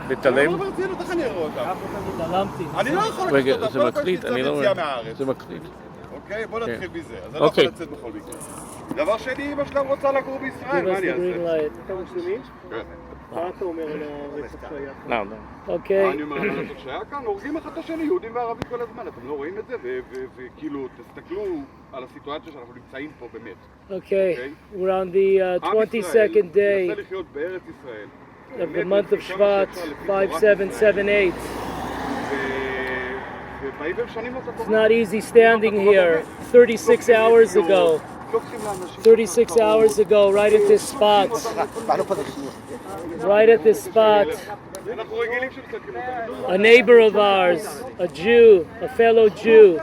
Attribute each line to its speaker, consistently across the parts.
Speaker 1: מתעלם?
Speaker 2: לא ברצינות, איך אני אראה אותם?
Speaker 3: אני
Speaker 2: לא יכול
Speaker 1: רגע,
Speaker 2: לצאת אותם,
Speaker 1: זה
Speaker 2: לא
Speaker 1: מקליט,
Speaker 2: יכולתי
Speaker 1: אני לא...
Speaker 2: לצאת מהארץ.
Speaker 1: זה מקליט.
Speaker 2: אוקיי, בוא נתחיל מזה. אז אני לא יכול לצאת בכל מקרה. דבר שני, אמא שלהם רוצה לגור בישראל, מה אני אעשה?
Speaker 3: אתה מוסלמי?
Speaker 2: כן.
Speaker 3: מה אתה אומר על הרצח שהיה כאן?
Speaker 1: לא.
Speaker 3: אוקיי.
Speaker 2: אני אומר על הרצח שהיה כאן, הורגים אחד את השני, יהודים וערבים כל הזמן, אתם לא רואים את זה? וכאילו, תסתכלו על הסיטואציה שאנחנו נמצאים פה באמת.
Speaker 3: Okay, we're on the 22nd day of the month of Shvat, 5778. It's not easy standing here 36 hours ago. 36 hours ago, right at this spot. Right at this spot. A neighbor of ours, a Jew, a fellow Jew,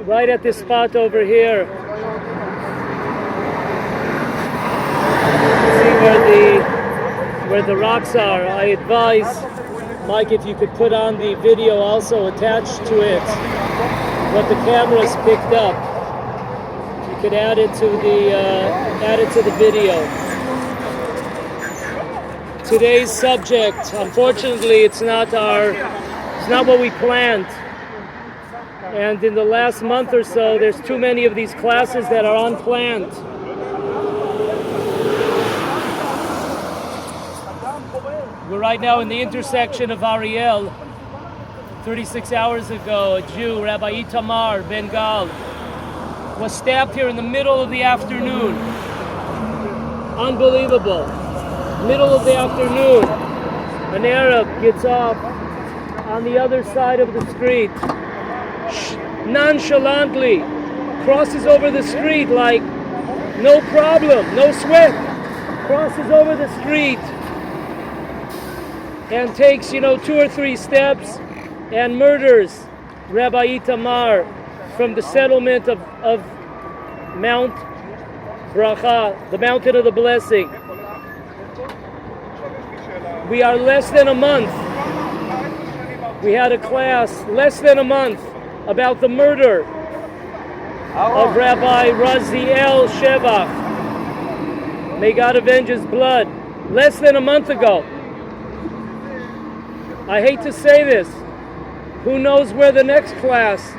Speaker 3: right at this spot over here. See where the rocks are. I advise, Mike, if you could put on the video also attached to it what the cameras picked up. You could add it to the video. Today's subject, unfortunately, it's not what we planned. And in the last month or so, there's too many of these classes that are unplanned. We're right now in the intersection of Ariel. 36 hours ago, a Jew, Rabbi Itamar Ben Gal, was stabbed here in the middle of the afternoon. Unbelievable. Middle of the afternoon. An Arab gets off on the other side of the street. Nonchalantly crosses over the street like no problem, no sweat. Crosses over the street and takes, 2 or 3 steps and murders Rabbi Itamar from the settlement of Mount Bracha, the mountain of the blessing. We are less than a month. We had a class less than a month about the murder of Rabbi Raziel Shevach. May God avenge his blood. Less than a month ago. I hate to say this. Who knows where the next class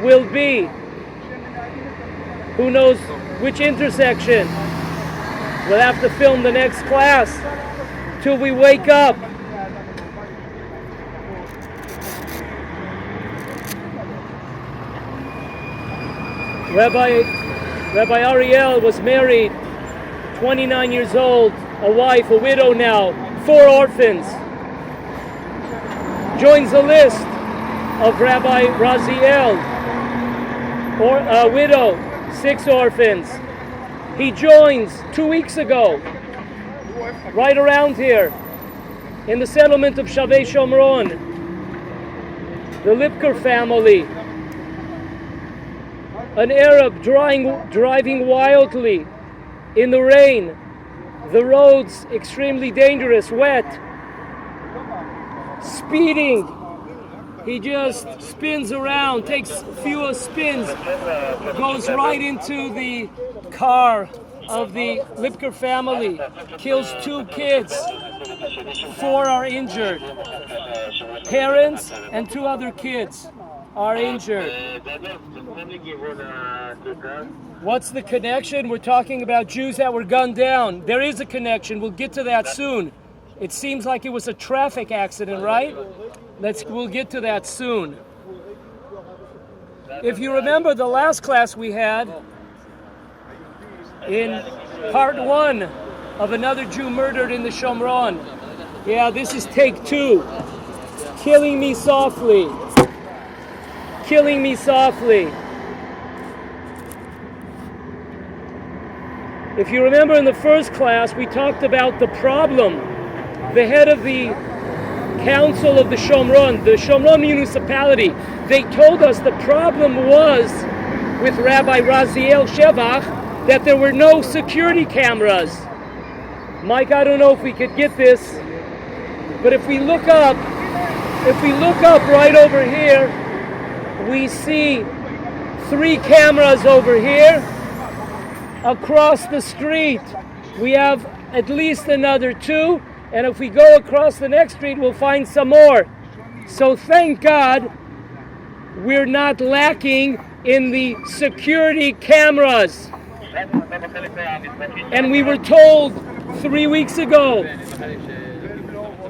Speaker 3: will be? Who knows which intersection? We'll have to film the next class till we wake up. Rabbi Ariel was married, 29 years old, a wife, a widow now, 4 orphans. Joins the list of Rabbi Raziel, or a widow, 6 orphans. He joins 2 weeks ago, right around here, in the settlement of Shavei Shomron, the Lipker family. An Arab driving wildly in the rain, the roads extremely dangerous, wet, speeding. He just spins around, takes a few spins, goes right into the car of the Lipker family, kills 2 kids, 4 are injured. Parents and 2 other kids are injured. What's the connection? We're talking about Jews that were gunned down. There is a connection. We'll get to that soon. It seems like it was a traffic accident, right? We'll get to that soon. If you remember the last class we had, in part 1 of another Jew murdered in the Shomron. Yeah, this is take 2. Killing me softly. Killing me softly. If you remember in the first class, we talked about the problem. The head of the council of the Shomron municipality, they told us the problem was with Rabbi Raziel Shevach that there were no security cameras. Mike, I don't know if we could get this, but if we look up right over here, we see 3 cameras over here. Across the street, We have at least another 2, and if we go across the next street, we'll find some more. So thank God we're not lacking in the security cameras. And we were told 3 weeks ago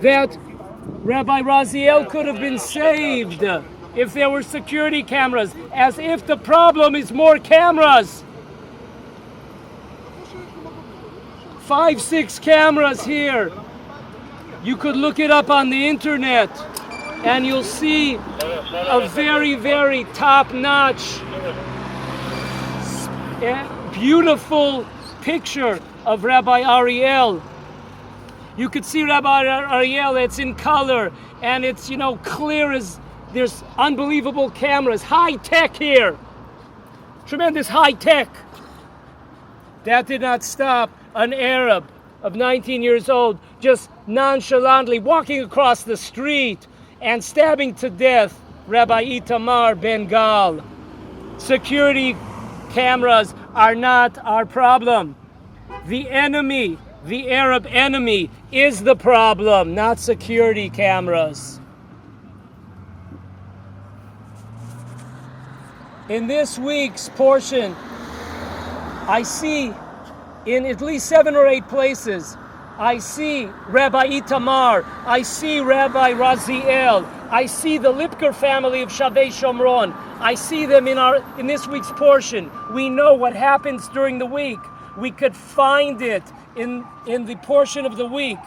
Speaker 3: that Rabbi Raziel could have been saved if there were security cameras, as if the problem is more cameras. 5, 6 cameras here. You could look it up on the internet and you'll see a very, very top-notch, beautiful picture of Rabbi Ariel. You could see Rabbi Ariel, it's in color, and it's, clear as, there's unbelievable cameras, high tech here. Tremendous high tech. That did not stop an Arab of 19 years old just nonchalantly walking across the street and stabbing to death Rabbi Itamar Ben Gal. Security cameras are not our problem. The enemy, the Arab enemy, is the problem, not security cameras. In this week's portion, I see in at least 7 or 8 places, I see Rabbi Itamar, I see Rabbi Raziel, I see the Lipker family of Shavei Shomron. I see them in this week's portion. We know what happens during the week. We could find it in the portion of the week.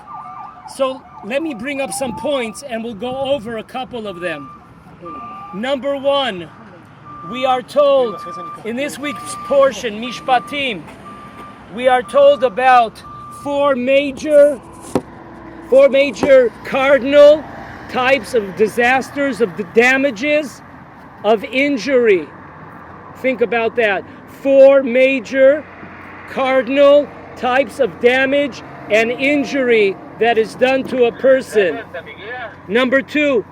Speaker 3: So let me bring up some points and we'll go over a couple of them. Number 1, we are told in this week's portion, Mishpatim, we are told about 4 major cardinal types of disasters, of the damages, of injury. Think about that. 4 major cardinal types of damage and injury that is done to a person. Number 2,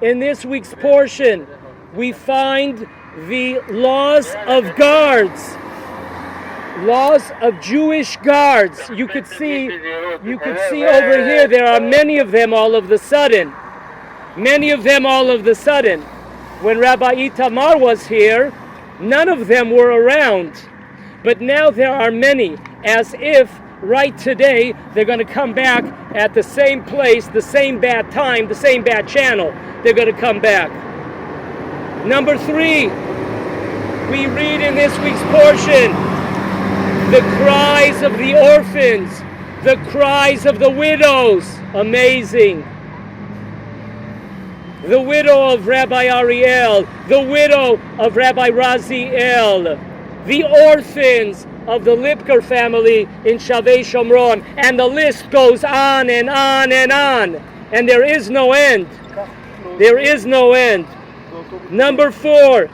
Speaker 3: in this week's portion, we find the laws of guards. Laws of Jewish guards. You could see over here, there are many of them all of the sudden. Many of them all of the sudden. When Rabbi Itamar was here, none of them were around. But now there are many, as if right today they're going to come back at the same place, the same bad time, the same bad channel. They're going to come back. Number 3, we read in this week's portion the cries of the orphans, the cries of the widows. Amazing. The widow of Rabbi Ariel, the widow of Rabbi Raziel, the orphans of the Lipker family in Shavei Shomron, and the list goes on and on and on, and there is no end. There is no end. Number 4,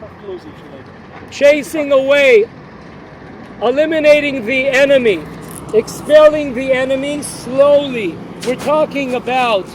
Speaker 3: chasing away, eliminating the enemy, expelling the enemy slowly. We're talking about